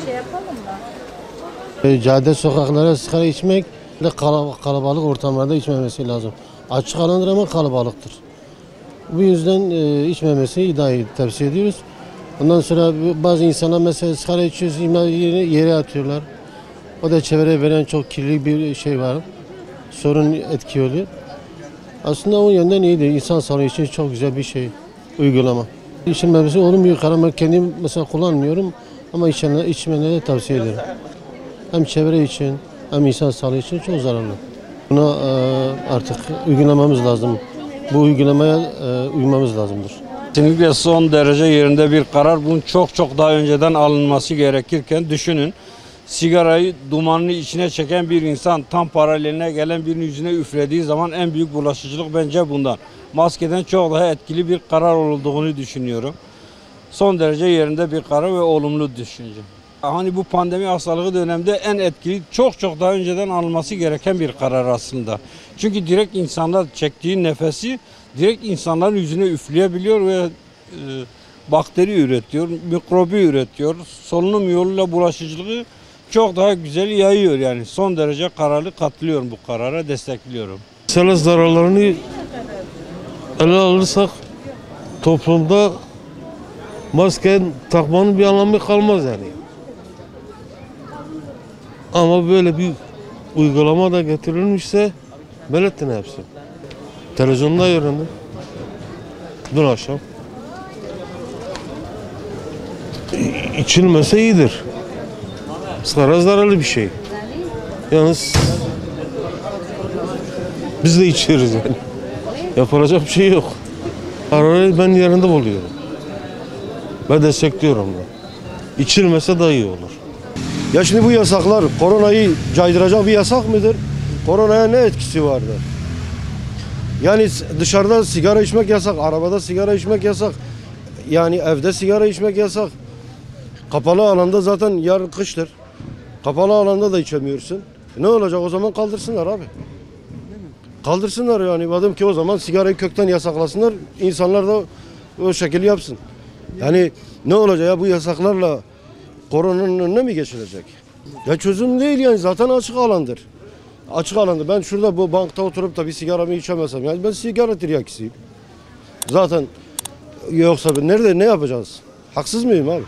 Şey yapalım mı? Cadde sokaklara sigara içmek ve kalabalık ortamlarda içmemesi lazım. Açık alandır ama kalabalıktır. Bu yüzden içmemesini dahi tavsiye ediyoruz. Ondan sonra bazı insanlar mesela sigara içiyor, yere atıyorlar. O da çevreye veren çok kirli bir şey var. Sorun etki oluyor. Aslında o yönden iyidir. İnsan sağlığı için çok güzel bir şey, uygulama. İçilmemesi olmuyor. Ben kendim mesela kullanmıyorum ama içmenleri de tavsiye ederim. Hem çevre için hem insan sağlığı için çok zararlı. Buna artık uygulamamız lazım. Bu uygulamaya uymamız lazımdır. Kesinlikle son derece yerinde bir karar. Bunun çok daha önceden alınması gerekirken düşünün. Sigarayı dumanını içine çeken bir insan tam paraleline gelen birinin yüzüne üflediği zaman en büyük bulaşıcılık bence bundan. Maskeden çok daha etkili bir karar olduğunu düşünüyorum. Son derece yerinde bir karar ve olumlu düşünce. Hani bu pandemi hastalığı döneminde en etkili çok daha önceden alınması gereken bir karar aslında. Çünkü direkt insanlar çektiği nefesi direkt insanların yüzüne üfleyebiliyor ve bakteri üretiyor, mikrobi üretiyor. Solunum yoluyla bulaşıcılığı çok daha güzel yayıyor yani. Son derece kararlı katılıyorum bu karara, destekliyorum. Mesela zararlarını ele alırsak toplumda maske takmanın bir anlamı kalmaz yani. Ama böyle bir uygulama da getirilmişse belirtin hepsi. Televizyonda öğrendim. Dün akşam. İçilmese iyidir. Sigara zararlı bir şey. Yalnız biz de içiyoruz yani. Yapılacak bir şey yok. Kararı ben yerinde buluyorum. Ben destekliyorum da. İçilmese daha iyi olur. Ya şimdi bu yasaklar koronayı caydıracak bir yasak mıdır? Koronaya ne etkisi vardır? Yani dışarıda sigara içmek yasak, arabada sigara içmek yasak. Yani evde sigara içmek yasak. Kapalı alanda zaten yarın kıştır. Kapalı alanda da içemiyorsun. Ne olacak o zaman kaldırsınlar abi. Kaldırsınlar yani madem ki o zaman sigarayı kökten yasaklasınlar. İnsanlar da o şekilde yapsın. Yani ne olacak ya bu yasaklarla koronanın önüne mi geçilecek? Ya çözüm değil yani zaten açık alandır. Açık alanda ben şurada bu bankta oturup da bir sigaramı içemezsem yani ben sigara tiryakisiyim. Zaten yoksa nerede ne yapacağız? Haksız mıyım abi?